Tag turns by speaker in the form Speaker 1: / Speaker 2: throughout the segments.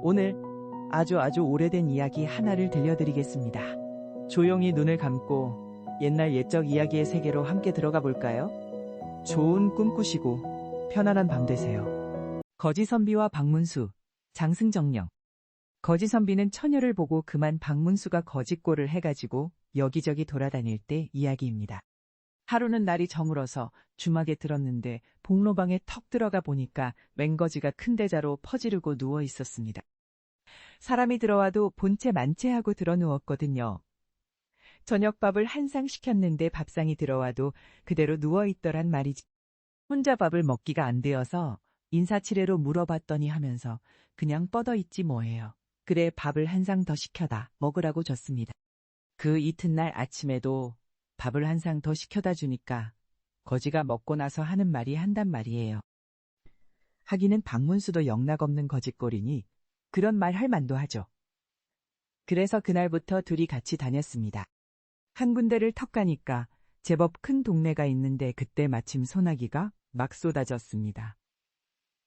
Speaker 1: 오늘 아주 오래된 이야기 하나를 들려드리겠습니다. 조용히 눈을 감고 옛날 옛적 이야기의 세계로 함께 들어가 볼까요? 좋은 꿈 꾸시고 편안한 밤 되세요. 거지선비와 박문수, 장승정령. 거지선비는 처녀를 보고 그만 박문수가 거지꼴을 해가지고 여기저기 돌아다닐 때 이야기입니다. 하루는 날이 저물어서 주막에 들었는데 복로방에 턱 들어가 보니까 맹거지가 큰 대자로 퍼지르고 누워 있었습니다. 사람이 들어와도 본체 만체하고 들어 누웠거든요. 저녁밥을 한 상 시켰는데 밥상이 들어와도 그대로 누워있더란 말이지. 혼자 밥을 먹기가 안 되어서 인사치레로 물어봤더니 하면서 그냥 뻗어있지 뭐예요. 그래 밥을 한 상 더 시켜다 먹으라고 줬습니다. 그 이튿날 아침에도 밥을 한 상 더 시켜다 주니까 거지가 먹고 나서 하는 말이 한단 말이에요. 하기는 박문수도 영락없는 거지꼴이니 그런 말 할 만도 하죠. 그래서 그날부터 둘이 같이 다녔습니다. 한 군데를 턱 가니까 제법 큰 동네가 있는데 그때 마침 소나기가 막 쏟아졌습니다.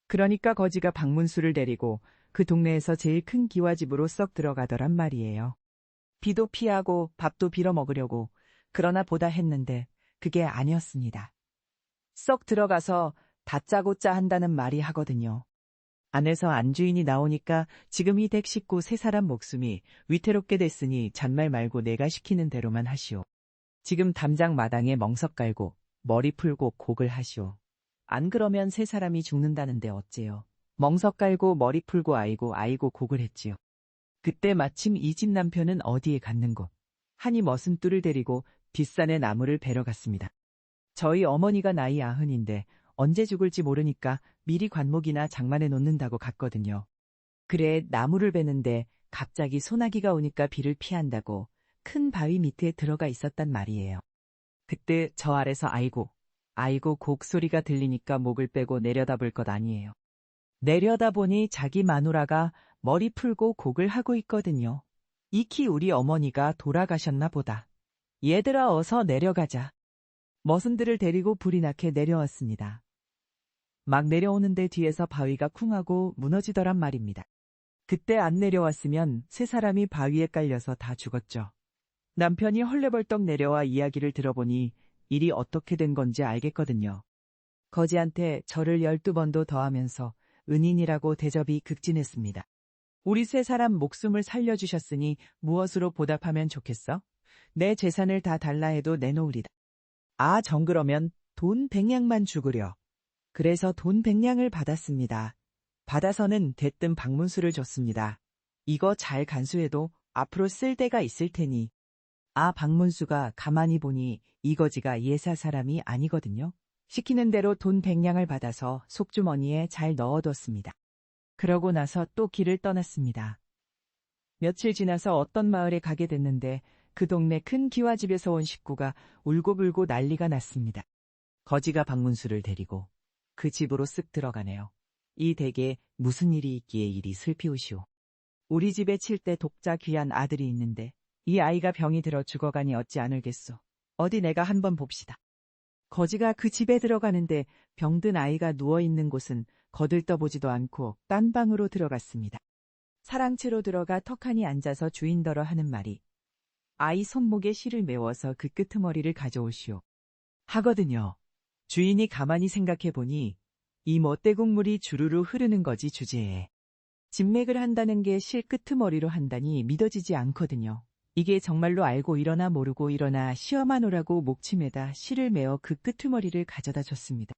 Speaker 1: 그러니까 거지가 박문수를 데리고 그 동네에서 제일 큰 기와집으로 썩 들어가더란 말이에요. 비도 피하고 밥도 빌어 먹으려고 그러나 보다 했는데 그게 아니었습니다. 썩 들어가서 다짜고짜 한다는 말이 하거든요. 안에서 안주인이 나오니까 지금 이 댁 식구 세 사람 목숨이 위태롭게 됐으니 잔말 말고 내가 시키는 대로만 하시오. 지금 담장 마당에 멍석 깔고 머리 풀고 곡을 하시오. 안 그러면 세 사람이 죽는다는데 어째요. 멍석 깔고 머리 풀고 아이고 곡을 했지요. 그때 마침 이 집 남편은 어디에 갔는고 하니 머슴뚜를 데리고 뒷산에 나무를 베러 갔습니다. 저희 어머니가 나이 90인데 언제 죽을지 모르니까 미리 관목이나 장만해 놓는다고 갔거든요. 그래 나무를 베는데 갑자기 소나기가 오니까 비를 피한다고 큰 바위 밑에 들어가 있었단 말이에요. 그때 저 아래서 아이고 곡소리가 들리니까 목을 빼고 내려다볼 것 아니에요. 내려다보니 자기 마누라가 머리 풀고 곡을 하고 있거든요. 익히 우리 어머니가 돌아가셨나 보다. 얘들아 어서 내려가자. 머슴들을 데리고 불이 나게 내려왔습니다. 막 내려오는데 뒤에서 바위가 쿵하고 무너지더란 말입니다. 그때 안 내려왔으면 세 사람이 바위에 깔려서 다 죽었죠. 남편이 헐레벌떡 내려와 이야기를 들어보니 일이 어떻게 된 건지 알겠거든요. 거지한테 절을 12번도 더하면서 은인이라고 대접이 극진했습니다. 우리 세 사람 목숨을 살려주셨으니 무엇으로 보답하면 좋겠어? 내 재산을 다 달라 해도 내놓으리다. 아 정그러면 돈 100냥만 주구려. 그래서 돈 100냥을 받았습니다. 받아서는 대뜸 박문수를 줬습니다. 이거 잘 간수해도 앞으로 쓸 데가 있을 테니. 아 박문수가 가만히 보니 이 거지가 예사 사람이 아니거든요. 시키는 대로 돈 100냥을 받아서 속주머니에 잘 넣어뒀습니다. 그러고 나서 또 길을 떠났습니다. 며칠 지나서 어떤 마을에 가게 됐는데 그 동네 큰 기와집에서 온 식구가 울고불고 난리가 났습니다. 거지가 박문수를 데리고 그 집으로 쓱 들어가네요. 이 댁에 무슨 일이 있기에 이리 슬피우시오. 우리 집에 칠대 독자 귀한 아들이 있는데 이 아이가 병이 들어 죽어가니 어찌 않을겠소. 어디 내가 한번 봅시다. 거지가 그 집에 들어가는데 병든 아이가 누워있는 곳은 거들떠보지도 않고 딴 방으로 들어갔습니다. 사랑채로 들어가 턱하니 앉아서 주인더러 하는 말이 아이 손목에 실을 메워서 그 끄트머리를 가져오시오. 하거든요. 주인이 가만히 생각해보니 이 멋대국물이 주르르 흐르는 거지 주제에. 진맥을 한다는 게 실 끄트머리로 한다니 믿어지지 않거든요. 이게 정말로 알고 일어나 모르고 일어나 시험만 오라고 목침에다 실을 메어 그 끄트머리를 가져다 줬습니다.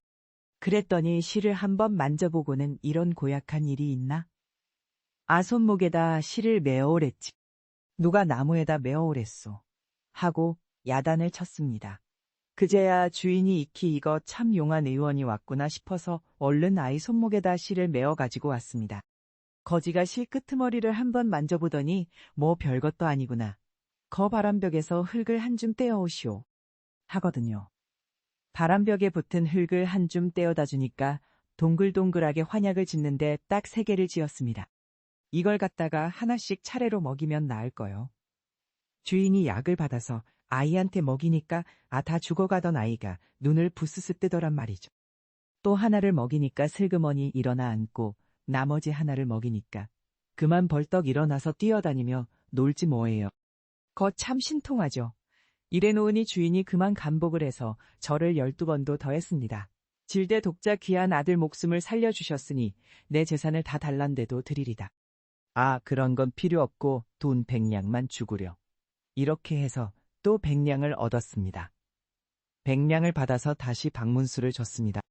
Speaker 1: 그랬더니 실을 한번 만져보고는 이런 고약한 일이 있나? 아 손목에다 실을 메어오랬지. 누가 나무에다 메어오랬소. 하고 야단을 쳤습니다. 그제야 주인이 익히 이거 참 용한 의원이 왔구나 싶어서 얼른 아이 손목에다 실을 메어 가지고 왔습니다. 거지가 실 끄트머리를 한번 만져보더니 뭐 별것도 아니구나. 거 바람벽에서 흙을 한 줌 떼어오시오. 하거든요. 바람벽에 붙은 흙을 한 줌 떼어다 주니까 동글동글하게 환약을 짓는데 딱 3개를 지었습니다. 이걸 갖다가 하나씩 차례로 먹이면 나을 거요. 주인이 약을 받아서 아이한테 먹이니까 다 죽어가던 아이가 눈을 부스스 뜨더란 말이죠. 또 하나를 먹이니까 슬그머니 일어나 앉고 나머지 하나를 먹이니까 그만 벌떡 일어나서 뛰어다니며 놀지 뭐예요. 거 참 신통하죠. 이래놓으니 주인이 그만 간복을 해서 절을 12번도 더했습니다. 질대 독자 귀한 아들 목숨을 살려주셨으니 내 재산을 다 달란데도 드리리다. 아, 그런 건 필요 없고 돈 100냥만 주구려. 이렇게 해서 또 100냥을 얻었습니다. 100냥을 받아서 다시 박문수를 줬습니다.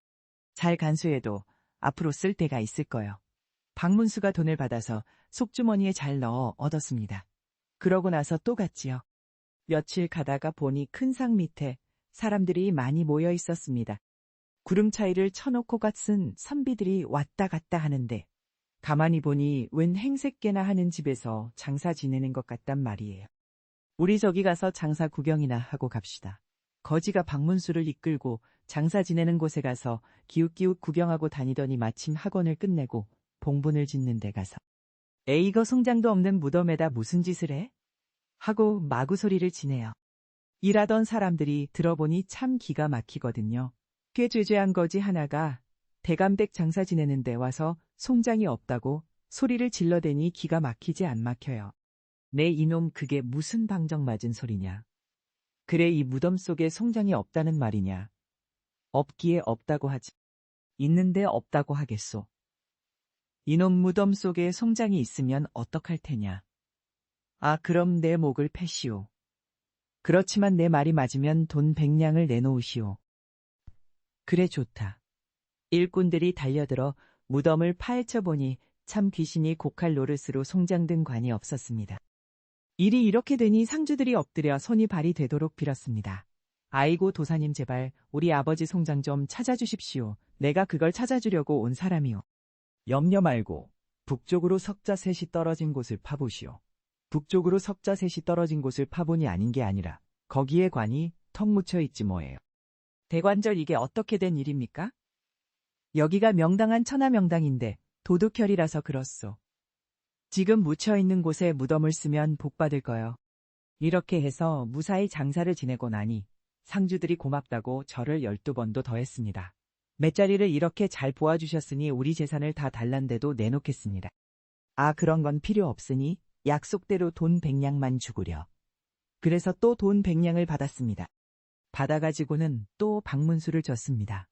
Speaker 1: 잘 간수해도 앞으로 쓸 때가 있을 거요. 박문수가 돈을 받아서 속주머니에 잘 넣어 얻었습니다. 그러고 나서 또 갔지요. 며칠 가다가 보니 큰 상 밑에 사람들이 많이 모여 있었습니다. 구름차이를 쳐놓고 갔은 선비들이 왔다 갔다 하는데 가만히 보니 웬 행색계나 하는 집에서 장사 지내는 것 같단 말이에요. 우리 저기 가서 장사 구경이나 하고 갑시다. 거지가 박문수를 이끌고 장사 지내는 곳에 가서 기웃기웃 구경하고 다니더니 마침 학원을 끝내고 봉분을 짓는 데 가서 에이거 송장도 없는 무덤에다 무슨 짓을 해? 하고 마구 소리를 지내요. 일하던 사람들이 들어보니 참 기가 막히거든요. 꽤 죄죄한 거지 하나가 대감댁 장사 지내는데 와서 송장이 없다고 소리를 질러대니 기가 막히지 안 막혀요. 내 이놈 그게 무슨 방정 맞은 소리냐. 그래 이 무덤 속에 송장이 없다는 말이냐. 없기에 없다고 하지. 있는데 없다고 하겠소. 이놈 무덤 속에 송장이 있으면 어떡할 테냐. 아 그럼 내 목을 패시오. 그렇지만 내 말이 맞으면 돈 100냥을 내놓으시오. 그래 좋다. 일꾼들이 달려들어 무덤을 파헤쳐 보니 참 귀신이 곡할 노릇으로 송장든 관이 없었습니다. 일이 이렇게 되니 상주들이 엎드려 손이 발이 되도록 빌었습니다. 아이고 도사님 제발 우리 아버지 송장 좀 찾아주십시오. 내가 그걸 찾아주려고 온 사람이오. 염려 말고 북쪽으로 석자 셋이 떨어진 곳을 파보시오. 북쪽으로 석자 셋이 떨어진 곳을 파보니 아닌 게 아니라 거기에 관이 턱 묻혀 있지 뭐예요. 대관절 이게 어떻게 된 일입니까? 여기가 명당한 천하명당인데 도둑혈이라서 그렇소. 지금 묻혀있는 곳에 무덤을 쓰면 복받을 거요. 이렇게 해서 무사히 장사를 지내고 나니 상주들이 고맙다고 절을 12번도 더했습니다. 맷자리를 이렇게 잘 보아주셨으니 우리 재산을 다 달란데도 내놓겠습니다. 아 그런 건 필요 없으니 약속대로 돈 100냥만 주구려. 그래서 또 돈 100냥을 받았습니다. 받아가지고는 또 박문수를 줬습니다.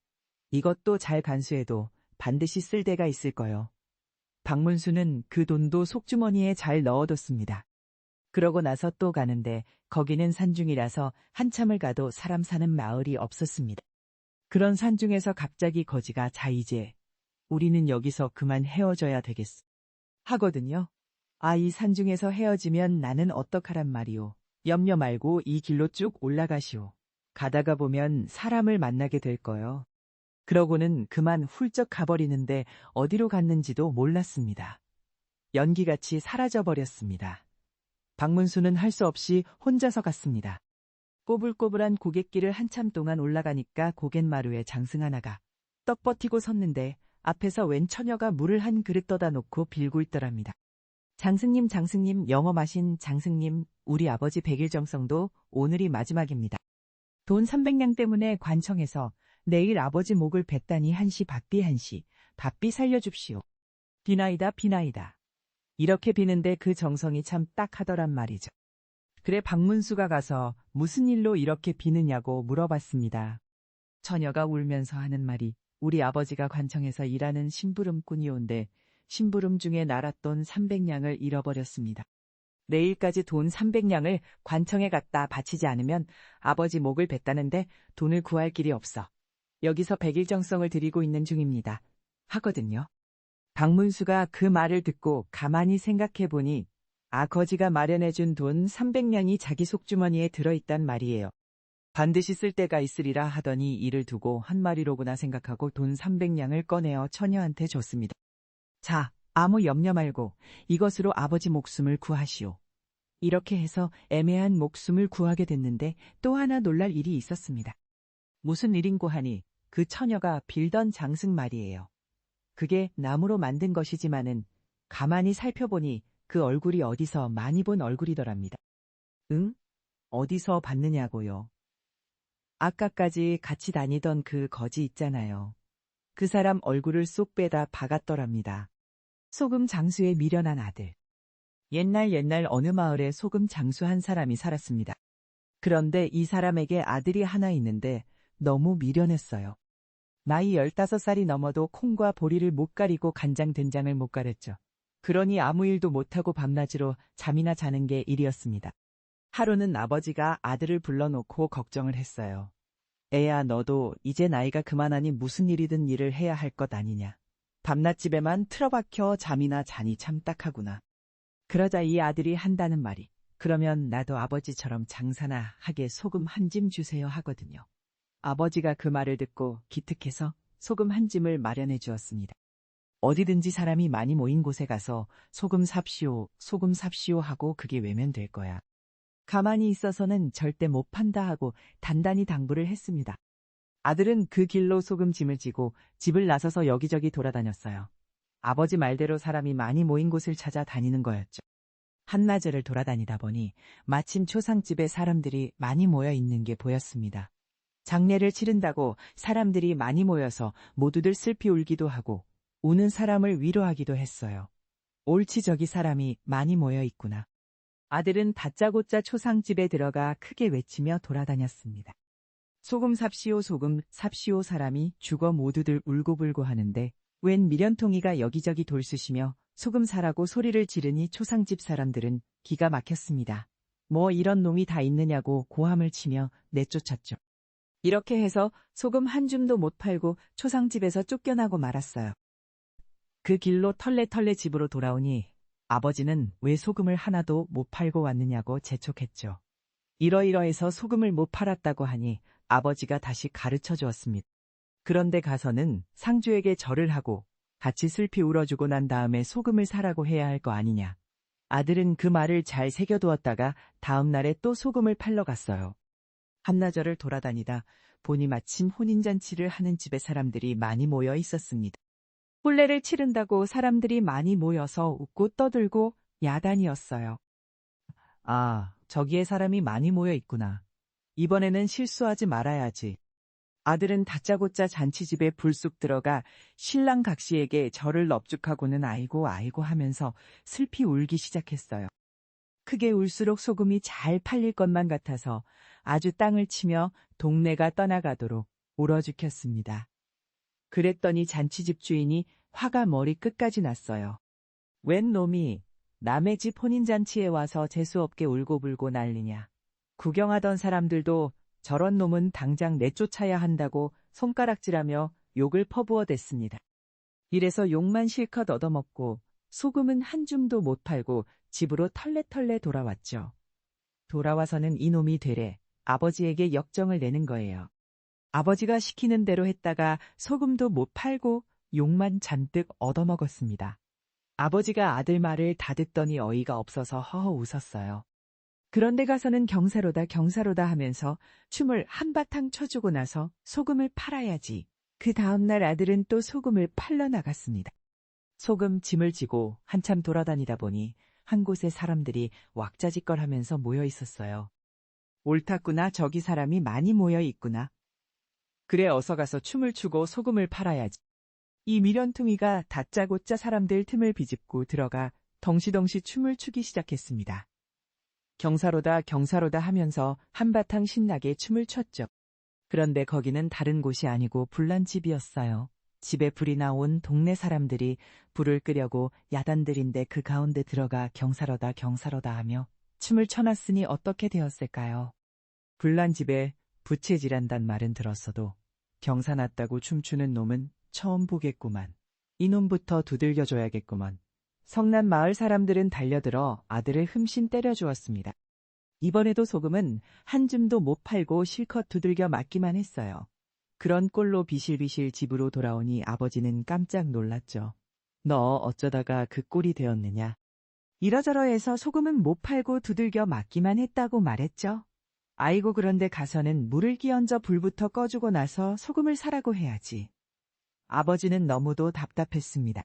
Speaker 1: 이것도 잘 간수해도 반드시 쓸 데가 있을 거요. 박문수는 그 돈도 속주머니에 잘 넣어뒀습니다. 그러고 나서 또 가는데 거기는 산중이라서 한참을 가도 사람 사는 마을이 없었습니다. 그런 산중에서 갑자기 거지가 자 이제 우리는 여기서 그만 헤어져야 되겠어 하거든요. 아 이 산중에서 헤어지면 나는 어떡하란 말이오. 염려 말고 이 길로 쭉 올라가시오. 가다가 보면 사람을 만나게 될 거요. 그러고는 그만 훌쩍 가버리는데 어디로 갔는지도 몰랐습니다. 연기같이 사라져버렸습니다. 박문수는 할 수 없이 혼자서 갔습니다. 꼬불꼬불한 고갯길을 한참 동안 올라가니까 고갯마루에 장승 하나가 떡 버티고 섰는데 앞에서 웬 처녀가 물을 한 그릇 떠다 놓고 빌고 있더랍니다. 장승님 장승님 영어 마신 장승님 우리 아버지 백일정성도 오늘이 마지막입니다. 돈 300냥 때문에 관청에서 내일 아버지 목을 뱉다니 한시 밥비 한시 밥비 살려줍시오. 비나이다 비나이다. 이렇게 비는데 그 정성이 참 딱하더란 말이죠. 그래 박문수가 가서 무슨 일로 이렇게 비느냐고 물어봤습니다. 처녀가 울면서 하는 말이 우리 아버지가 관청에서 일하는 심부름꾼이온데 심부름 중에 날았돈 300냥을 잃어버렸습니다. 내일까지 돈 300냥을 관청에 갖다 바치지 않으면 아버지 목을 뱉다는데 돈을 구할 길이 없어. 여기서 백일정성을 드리고 있는 중입니다. 하거든요. 박문수가 그 말을 듣고 가만히 생각해보니 거지가 마련해준 돈 300냥이 자기 속주머니에 들어있단 말이에요. 반드시 쓸 때가 있으리라 하더니 이를 두고 한 마리로구나 생각하고 돈 300냥을 꺼내어 처녀한테 줬습니다. 자, 아무 염려 말고 이것으로 아버지 목숨을 구하시오. 이렇게 해서 애매한 목숨을 구하게 됐는데 또 하나 놀랄 일이 있었습니다. 무슨 일인고 하니 그 처녀가 빌던 장승 말이에요. 그게 나무로 만든 것이지만은 가만히 살펴보니 그 얼굴이 어디서 많이 본 얼굴이더랍니다. 응? 어디서 봤느냐고요. 아까까지 같이 다니던 그 거지 있잖아요. 그 사람 얼굴을 쏙 빼다 박았더랍니다. 소금 장수에 미련한 아들. 옛날 어느 마을에 소금 장수 한 사람이 살았습니다. 그런데 이 사람에게 아들이 하나 있는데 너무 미련했어요. 나이 15살이 넘어도 콩과 보리를 못 가리고 간장 된장을 못 가렸죠. 그러니 아무 일도 못하고 밤낮으로 잠이나 자는 게 일이었습니다. 하루는 아버지가 아들을 불러놓고 걱정을 했어요. 애야, 너도 이제 나이가 그만하니 무슨 일이든 일을 해야 할 것 아니냐. 밤낮 집에만 틀어박혀 잠이나 자니 참 딱하구나. 그러자 이 아들이 한다는 말이, 그러면 나도 아버지처럼 장사나 하게 소금 한 짐 주세요 하거든요. 아버지가 그 말을 듣고 기특해서 소금 한 짐을 마련해 주었습니다. 어디든지 사람이 많이 모인 곳에 가서 소금 삽시오 하고 그게 외면 될 거야. 가만히 있어서는 절대 못 판다 하고 단단히 당부를 했습니다. 아들은 그 길로 소금 짐을 지고 집을 나서서 여기저기 돌아다녔어요. 아버지 말대로 사람이 많이 모인 곳을 찾아 다니는 거였죠. 한나절을 돌아다니다 보니 마침 초상집에 사람들이 많이 모여 있는 게 보였습니다. 장례를 치른다고 사람들이 많이 모여서 모두들 슬피 울기도 하고 우는 사람을 위로하기도 했어요. 옳지, 저기 사람이 많이 모여 있구나. 아들은 다짜고짜 초상집에 들어가 크게 외치며 돌아다녔습니다. 소금 삽시오 사람이 죽어 모두들 울고불고 하는데 웬 미련통이가 여기저기 돌쑤시며 소금 사라고 소리를 지르니 초상집 사람들은 기가 막혔습니다. 뭐 이런 놈이 다 있느냐고 고함을 치며 내쫓았죠. 이렇게 해서 소금 한 줌도 못 팔고 초상집에서 쫓겨나고 말았어요. 그 길로 털레털레 집으로 돌아오니 아버지는 왜 소금을 하나도 못 팔고 왔느냐고 재촉했죠. 이러이러해서 소금을 못 팔았다고 하니 아버지가 다시 가르쳐 주었습니다. 그런데 가서는 상주에게 절을 하고 같이 슬피 울어주고 난 다음에 소금을 사라고 해야 할 거 아니냐. 아들은 그 말을 잘 새겨두었다가 다음 날에 또 소금을 팔러 갔어요. 한나절을 돌아다니다 보니 마침 혼인잔치를 하는 집에 사람들이 많이 모여 있었습니다. 혼례를 치른다고 사람들이 많이 모여서 웃고 떠들고 야단이었어요. 아, 저기에 사람이 많이 모여 있구나. 이번에는 실수하지 말아야지. 아들은 다짜고짜 잔치집에 불쑥 들어가 신랑 각시에게 절을 넙죽하고는 아이고 하면서 슬피 울기 시작했어요. 크게 울수록 소금이 잘 팔릴 것만 같아서 아주 땅을 치며 동네가 떠나가도록 울어죽혔습니다. 그랬더니 잔치집 주인이 화가 머리 끝까지 났어요. 웬 놈이 남의 집 혼인잔치에 와서 재수없게 울고불고 난리냐. 구경하던 사람들도 저런 놈은 당장 내쫓아야 한다고 손가락질하며 욕을 퍼부어댔습니다. 이래서 욕만 실컷 얻어먹고 소금은 한 줌도 못 팔고 집으로 털레털레 돌아왔죠. 돌아와서는 이놈이 되레 아버지에게 역정을 내는 거예요. 아버지가 시키는 대로 했다가 소금도 못 팔고 욕만 잔뜩 얻어먹었습니다. 아버지가 아들 말을 다 듣더니 어이가 없어서 허허 웃었어요. 그런데 가서는 경사로다 하면서 춤을 한바탕 춰주고 나서 소금을 팔아야지. 그 다음날 아들은 또 소금을 팔러 나갔습니다. 소금 짐을 지고 한참 돌아다니다 보니 한 곳에 사람들이 왁자지껄하면서 모여 있었어요. 옳았구나, 저기 사람이 많이 모여 있구나. 그래, 어서 가서 춤을 추고 소금을 팔아야지. 이 미련퉁이가 다짜고짜 사람들 틈을 비집고 들어가 덩시덩시 춤을 추기 시작했습니다. 경사로다 하면서 한바탕 신나게 춤을 췄죠. 그런데 거기는 다른 곳이 아니고 불난집이었어요. 집에 불이 나온 동네 사람들이 불을 끄려고 야단들인데 그 가운데 들어가 경사로다 하며 춤을 춰놨으니 어떻게 되었을까요? 불난집에 부채질한단 말은 들었어도 경사났다고 춤추는 놈은 처음 보겠구만. 이놈부터 두들겨줘야겠구먼. 성난 마을 사람들은 달려들어 아들을 흠씬 때려주었습니다. 이번에도 소금은 한 줌도 못 팔고 실컷 두들겨 맞기만 했어요. 그런 꼴로 비실비실 집으로 돌아오니 아버지는 깜짝 놀랐죠. 너 어쩌다가 그 꼴이 되었느냐. 이러저러해서 소금은 못 팔고 두들겨 맞기만 했다고 말했죠. 아이고, 그런데 가서는 물을 끼얹어 불부터 꺼주고 나서 소금을 사라고 해야지. 아버지는 너무도 답답했습니다.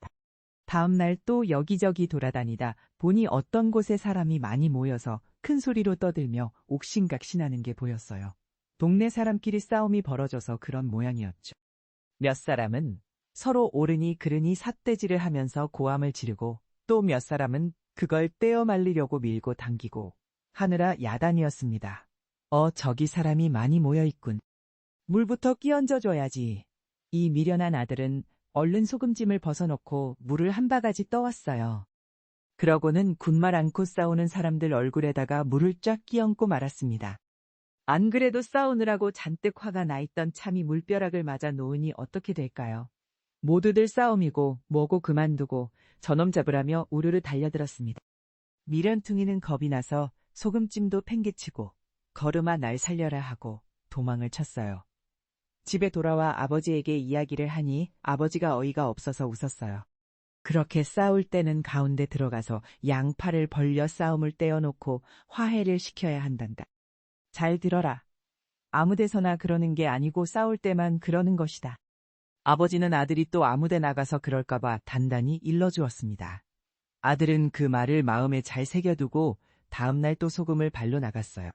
Speaker 1: 다음 날 또 여기저기 돌아다니다 보니 어떤 곳에 사람이 많이 모여서 큰 소리로 떠들며 옥신각신하는 게 보였어요. 동네 사람끼리 싸움이 벌어져서 그런 모양이었죠. 몇 사람은 서로 옳으니 그르니 삿대질을 하면서 고함을 지르고 또 몇 사람은 그걸 떼어 말리려고 밀고 당기고 하느라 야단이었습니다. 저기 사람이 많이 모여있군. 물부터 끼얹어 줘야지. 이 미련한 아들은 얼른 소금찜을 벗어놓고 물을 한 바가지 떠왔어요. 그러고는 군말 않고 싸우는 사람들 얼굴에다가 물을 쫙 끼얹고 말았습니다. 안 그래도 싸우느라고 잔뜩 화가 나 있던 참이 물벼락을 맞아 놓으니 어떻게 될까요? 모두들 싸움이고 뭐고 그만두고 저놈 잡으라며 우르르 달려들었습니다. 미련퉁이는 겁이 나서 소금찜도 팽개치고 걸음아 날 살려라 하고 도망을 쳤어요. 집에 돌아와 아버지에게 이야기를 하니 아버지가 어이가 없어서 웃었어요. 그렇게 싸울 때는 가운데 들어가서 양팔을 벌려 싸움을 떼어놓고 화해를 시켜야 한단다. 잘 들어라. 아무 데서나 그러는 게 아니고 싸울 때만 그러는 것이다. 아버지는 아들이 또 아무 데 나가서 그럴까봐 단단히 일러주었습니다. 아들은 그 말을 마음에 잘 새겨두고 다음날 또 소금을 발로 나갔어요.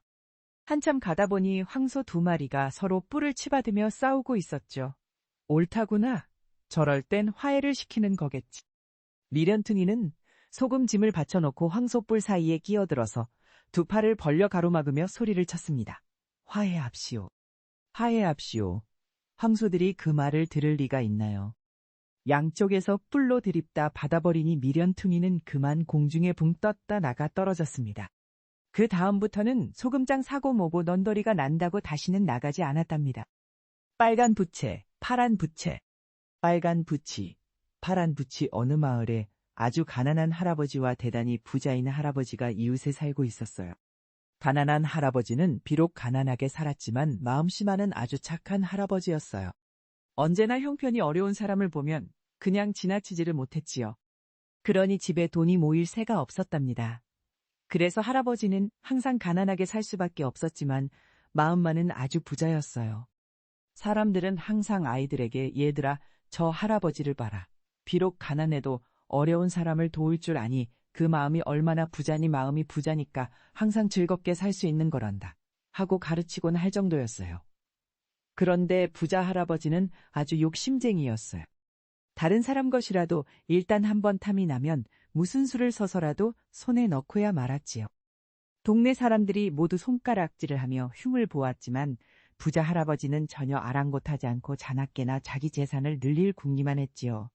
Speaker 1: 한참 가다 보니 황소 2마리가 서로 뿔을 치받으며 싸우고 있었죠. 옳다구나. 저럴 땐 화해를 시키는 거겠지. 미련퉁이는 소금짐을 받쳐놓고 황소뿔 사이에 끼어들어서 2팔을 벌려 가로막으며 소리를 쳤습니다. 화해합시오. 화해합시오. 황소들이 그 말을 들을 리가 있나요? 양쪽에서 뿔로 들입다 받아버리니 미련퉁이는 그만 공중에 붕 떴다 나가 떨어졌습니다. 그 다음부터는 소금장 사고 모고 넌더리가 난다고 다시는 나가지 않았답니다. 빨간 부채, 파란 부채. 빨간 부치, 파란 부치 어느 마을에 아주 가난한 할아버지와 대단히 부자인 할아버지가 이웃에 살고 있었어요. 가난한 할아버지는 비록 가난하게 살았지만 마음씨만은 아주 착한 할아버지였어요. 언제나 형편이 어려운 사람을 보면 그냥 지나치지를 못했지요. 그러니 집에 돈이 모일 새가 없었답니다. 그래서 할아버지는 항상 가난하게 살 수밖에 없었지만 마음만은 아주 부자였어요. 사람들은 항상 아이들에게 얘들아 저 할아버지를 봐라. 비록 가난해도 어려운 사람을 도울 줄 아니 그 마음이 얼마나 부자니 마음이 부자니까 항상 즐겁게 살 수 있는 거란다 하고 가르치곤 할 정도였어요. 그런데 부자 할아버지는 아주 욕심쟁이였어요. 다른 사람 것이라도 일단 한번 탐이 나면 무슨 수를 서서라도 손에 넣고야 말았지요. 동네 사람들이 모두 손가락질을 하며 흉을 보았지만 부자 할아버지는 전혀 아랑곳하지 않고 자나깨나 자기 재산을 늘릴 궁리만 했지요.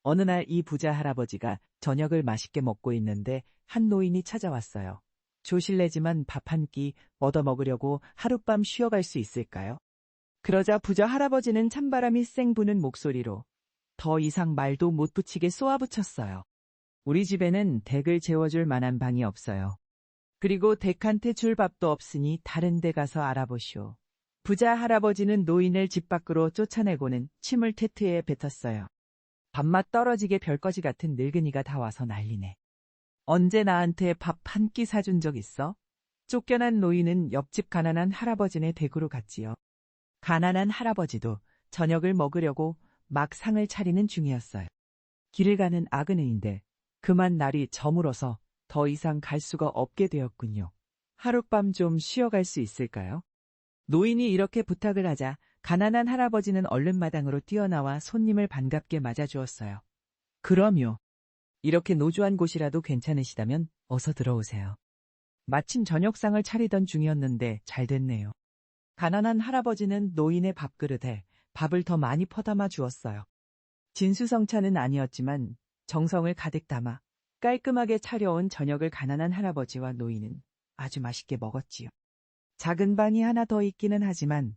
Speaker 1: 어느 날 이 부자 할아버지가 저녁을 맛있게 먹고 있는데 한 노인이 찾아왔어요. 조실내지만 밥 한 끼 얻어먹으려고 하룻밤 쉬어갈 수 있을까요? 그러자 부자 할아버지는 찬바람이 쌩 부는 목소리로 더 이상 말도 못 붙이게 쏘아붙였어요. 우리 집에는 댁을 재워줄 만한 방이 없어요. 그리고 댁한테 줄 밥도 없으니 다른 데 가서 알아보시오. 부자 할아버지는 노인을 집 밖으로 쫓아내고는 침을 테트에 뱉었어요. 밥맛 떨어지게 별거지 같은 늙은이가 다 와서 난리네. 언제 나한테 밥 한 끼 사준 적 있어? 쫓겨난 노인은 옆집 가난한 할아버지네 댁으로 갔지요. 가난한 할아버지도 저녁을 먹으려고 막 상을 차리는 중이었어요. 길을 가는 아그네인데 그만 날이 저물어서 더 이상 갈 수가 없게 되었군요. 하룻밤 좀 쉬어갈 수 있을까요? 노인이 이렇게 부탁을 하자 가난한 할아버지는 얼른 마당으로 뛰어나와 손님을 반갑게 맞아주었어요. 그럼요. 이렇게 노조한 곳이라도 괜찮으시다면 어서 들어오세요. 마침 저녁상을 차리던 중이었는데 잘 됐네요. 가난한 할아버지는 노인의 밥그릇에 밥을 더 많이 퍼담아 주었어요. 진수성찬은 아니었지만 정성을 가득 담아 깔끔하게 차려온 저녁을 가난한 할아버지와 노인은 아주 맛있게 먹었지요. 작은 방이 하나 더 있기는 하지만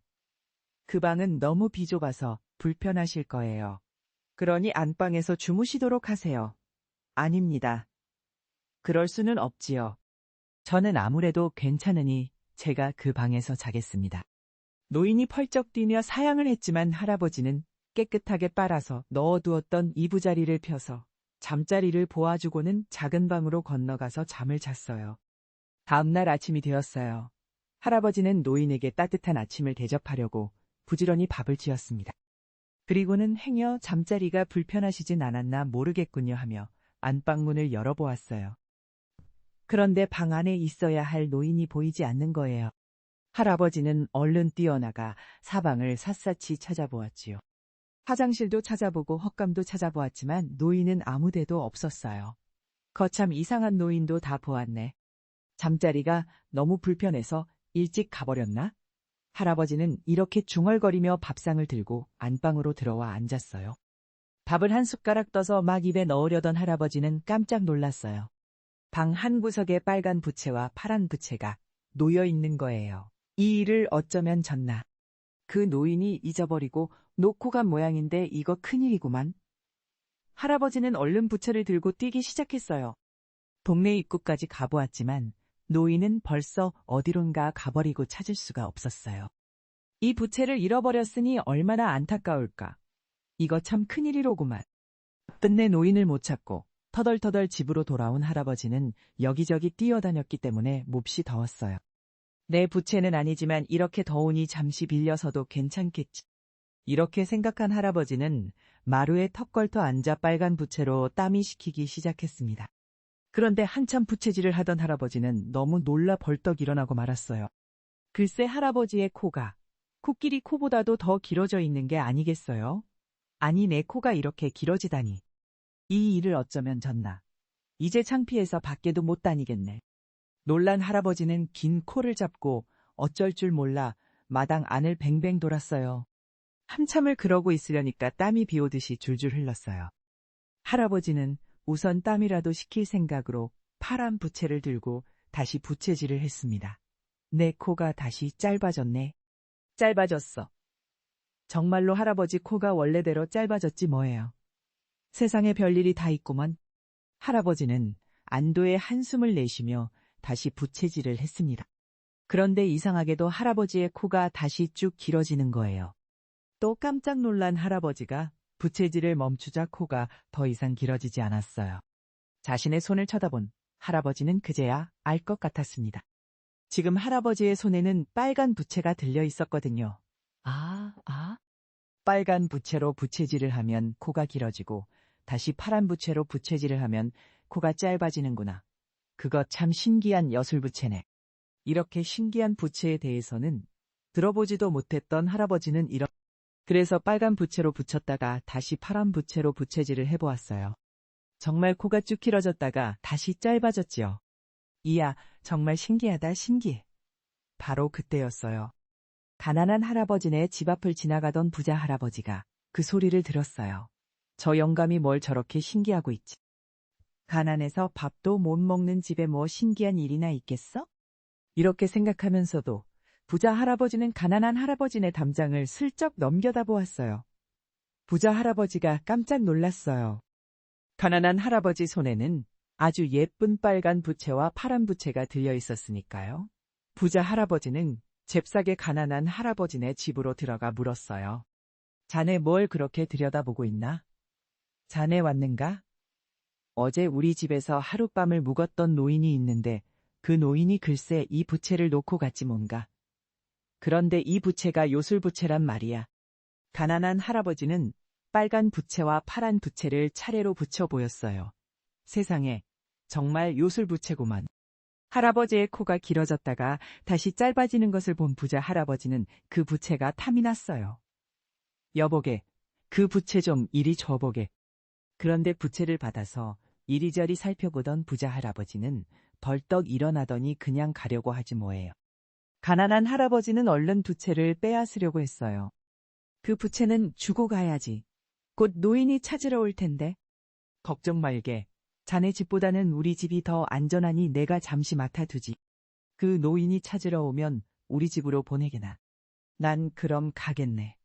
Speaker 1: 그 방은 너무 비좁아서 불편하실 거예요. 그러니 안방에서 주무시도록 하세요. 아닙니다. 그럴 수는 없지요. 저는 아무래도 괜찮으니 제가 그 방에서 자겠습니다. 노인이 펄쩍 뛰며 사양을 했지만 할아버지는 깨끗하게 빨아서 넣어두었던 이부자리를 펴서 잠자리를 보아주고는 작은 방으로 건너가서 잠을 잤어요. 다음날 아침이 되었어요. 할아버지는 노인에게 따뜻한 아침을 대접하려고 부지런히 밥을 지었습니다. 그리고는 행여 잠자리가 불편하시진 않았나 모르겠군요 하며 안방문을 열어보았어요. 그런데 방 안에 있어야 할 노인이 보이지 않는 거예요. 할아버지는 얼른 뛰어나가 사방을 샅샅이 찾아보았지요. 화장실도 찾아보고 헛감도 찾아보았지만 노인은 아무 데도 없었어요. 거참 이상한 노인도 다 보았네. 잠자리가 너무 불편해서 일찍 가버렸나? 할아버지는 이렇게 중얼거리며 밥상을 들고 안방으로 들어와 앉았어요. 밥을 한 숟가락 떠서 막 입에 넣으려던 할아버지는 깜짝 놀랐어요. 방 한 구석에 빨간 부채와 파란 부채가 놓여 있는 거예요. 이 일을 어쩌면 졌나. 그 노인이 잊어버리고 놓고 간 모양인데 이거 큰일이구만. 할아버지는 얼른 부채를 들고 뛰기 시작했어요. 동네 입구까지 가보았지만 노인은 벌써 어디론가 가버리고 찾을 수가 없었어요. 이 부채를 잃어버렸으니 얼마나 안타까울까. 이거 참 큰일이로구만. 끝내 노인을 못 찾고 터덜터덜 집으로 돌아온 할아버지는 여기저기 뛰어다녔기 때문에 몹시 더웠어요. 내 부채는 아니지만 이렇게 더우니 잠시 빌려서도 괜찮겠지. 이렇게 생각한 할아버지는 마루에 턱 걸터 앉아 빨간 부채로 땀이 식히기 시작했습니다. 그런데 한참 부채질을 하던 할아버지는 너무 놀라 벌떡 일어나고 말았어요. 글쎄 할아버지의 코가 코끼리 코보다도 더 길어져 있는 게 아니겠어요? 아니 내 코가 이렇게 길어지다니. 이 일을 어쩌면 졌나. 이제 창피해서 밖에도 못 다니겠네. 놀란 할아버지는 긴 코를 잡고 어쩔 줄 몰라 마당 안을 뱅뱅 돌았어요. 한참을 그러고 있으려니까 땀이 비오듯이 줄줄 흘렀어요. 할아버지는 우선 땀이라도 식힐 생각으로 파란 부채를 들고 다시 부채질을 했습니다. 내 코가 다시 짧아졌네. 짧아졌어. 정말로 할아버지 코가 원래대로 짧아졌지 뭐예요. 세상에 별일이 다 있구먼. 할아버지는 안도의 한숨을 내쉬며 다시 부채질을 했습니다. 그런데 이상하게도 할아버지의 코가 다시 쭉 길어지는 거예요. 또 깜짝 놀란 할아버지가 부채질을 멈추자 코가 더 이상 길어지지 않았어요. 자신의 손을 쳐다본 할아버지는 그제야 알 것 같았습니다. 지금 할아버지의 손에는 빨간 부채가 들려 있었거든요. 빨간 부채로 부채질을 하면 코가 길어지고 다시 파란 부채로 부채질을 하면 코가 짧아지는구나. 그거 참 신기한 여술부채네. 이렇게 신기한 부채에 대해서는 들어보지도 못했던 할아버지는 그래서 빨간 부채로 붙였다가 다시 파란 부채로 부채질을 해보았어요. 정말 코가 쭉 길어졌다가 다시 짧아졌지요. 이야, 정말 신기하다 신기해. 바로 그때였어요. 가난한 할아버지네 집 앞을 지나가던 부자 할아버지가 그 소리를 들었어요. 저 영감이 뭘 저렇게 신기하고 있지. 가난해서 밥도 못 먹는 집에 뭐 신기한 일이나 있겠어? 이렇게 생각하면서도 부자 할아버지는 가난한 할아버지네 담장을 슬쩍 넘겨다 보았어요. 부자 할아버지가 깜짝 놀랐어요. 가난한 할아버지 손에는 아주 예쁜 빨간 부채와 파란 부채가 들려 있었으니까요. 부자 할아버지는 잽싸게 가난한 할아버지네 집으로 들어가 물었어요. 자네 뭘 그렇게 들여다보고 있나? 자네 왔는가? 어제 우리 집에서 하룻밤을 묵었던 노인이 있는데 그 노인이 글쎄 이 부채를 놓고 갔지 뭔가. 그런데 이 부채가 요술부채란 말이야. 가난한 할아버지는 빨간 부채와 파란 부채를 차례로 붙여 보였어요. 세상에, 정말 요술부채구만. 할아버지의 코가 길어졌다가 다시 짧아지는 것을 본 부자 할아버지는 그 부채가 탐이 났어요. 여보게, 그 부채 좀 이리 줘보게. 그런데 부채를 받아서 이리저리 살펴보던 부자 할아버지는 벌떡 일어나더니 그냥 가려고 하지 뭐예요. 가난한 할아버지는 얼른 부채를 빼앗으려고 했어요. 그 부채는 주고 가야지. 곧 노인이 찾으러 올 텐데. 걱정 말게. 자네 집보다는 우리 집이 더 안전하니 내가 잠시 맡아두지. 그 노인이 찾으러 오면 우리 집으로 보내게나. 난 그럼 가겠네.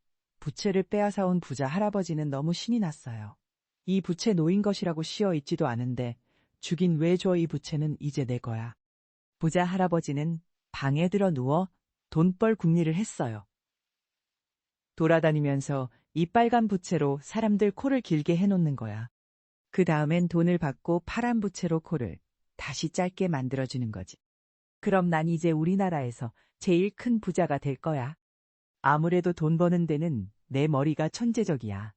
Speaker 1: 부채를 빼앗아온 부자 할아버지는 너무 신이 났어요. 이 부채 노인 것이라고 씌어 있지도 않은데 주긴 왜 줘 이 부채는 이제 내 거야. 부자 할아버지는 방에 들어 누워 돈벌 궁리를 했어요. 돌아다니면서 이 빨간 부채로 사람들 코를 길게 해놓는 거야. 그 다음엔 돈을 받고 파란 부채로 코를 다시 짧게 만들어주는 거지. 그럼 난 이제 우리나라에서 제일 큰 부자가 될 거야. 아무래도 돈 버는 데는 내 머리가 천재적이야.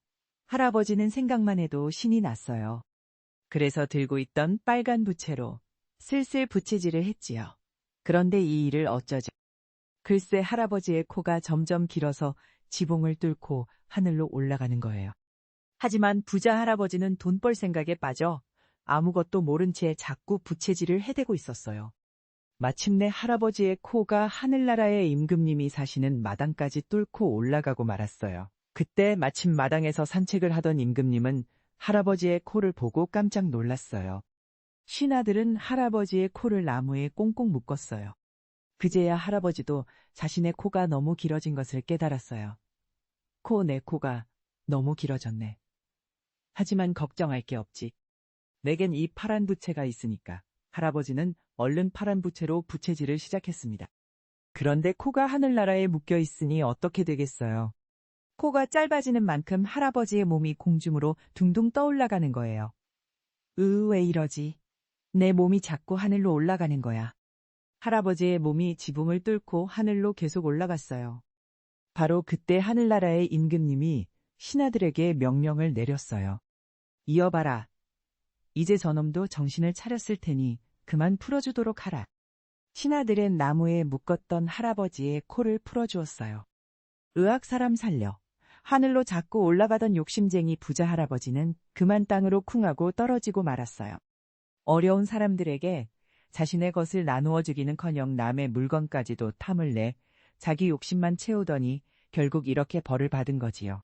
Speaker 1: 할아버지는 생각만 해도 신이 났어요. 그래서 들고 있던 빨간 부채로 슬슬 부채질을 했지요. 그런데 이 일을 어쩌죠? 글쎄 할아버지의 코가 점점 길어서 지붕을 뚫고 하늘로 올라가는 거예요. 하지만 부자 할아버지는 돈 벌 생각에 빠져 아무것도 모른 채 자꾸 부채질을 해대고 있었어요. 마침내 할아버지의 코가 하늘나라의 임금님이 사시는 마당까지 뚫고 올라가고 말았어요. 그때 마침 마당에서 산책을 하던 임금님은 할아버지의 코를 보고 깜짝 놀랐어요. 신하들은 할아버지의 코를 나무에 꽁꽁 묶었어요. 그제야 할아버지도 자신의 코가 너무 길어진 것을 깨달았어요. 내 코가 너무 길어졌네. 하지만 걱정할 게 없지. 내겐 이 파란 부채가 있으니까. 할아버지는 얼른 파란 부채로 부채질을 시작했습니다. 그런데 코가 하늘나라에 묶여 있으니 어떻게 되겠어요? 코가 짧아지는 만큼 할아버지의 몸이 공중으로 둥둥 떠올라가는 거예요. 왜 이러지? 내 몸이 자꾸 하늘로 올라가는 거야. 할아버지의 몸이 지붕을 뚫고 하늘로 계속 올라갔어요. 바로 그때 하늘나라의 임금님이 신하들에게 명령을 내렸어요. 이어봐라. 이제 저놈도 정신을 차렸을 테니 그만 풀어주도록 하라. 신하들은 나무에 묶었던 할아버지의 코를 풀어주었어요. 의학 사람 살려. 하늘로 자꾸 올라가던 욕심쟁이 부자 할아버지는 그만 땅으로 쿵하고 떨어지고 말았어요. 어려운 사람들에게 자신의 것을 나누어 주기는커녕 남의 물건까지도 탐을 내 자기 욕심만 채우더니 결국 이렇게 벌을 받은 거지요.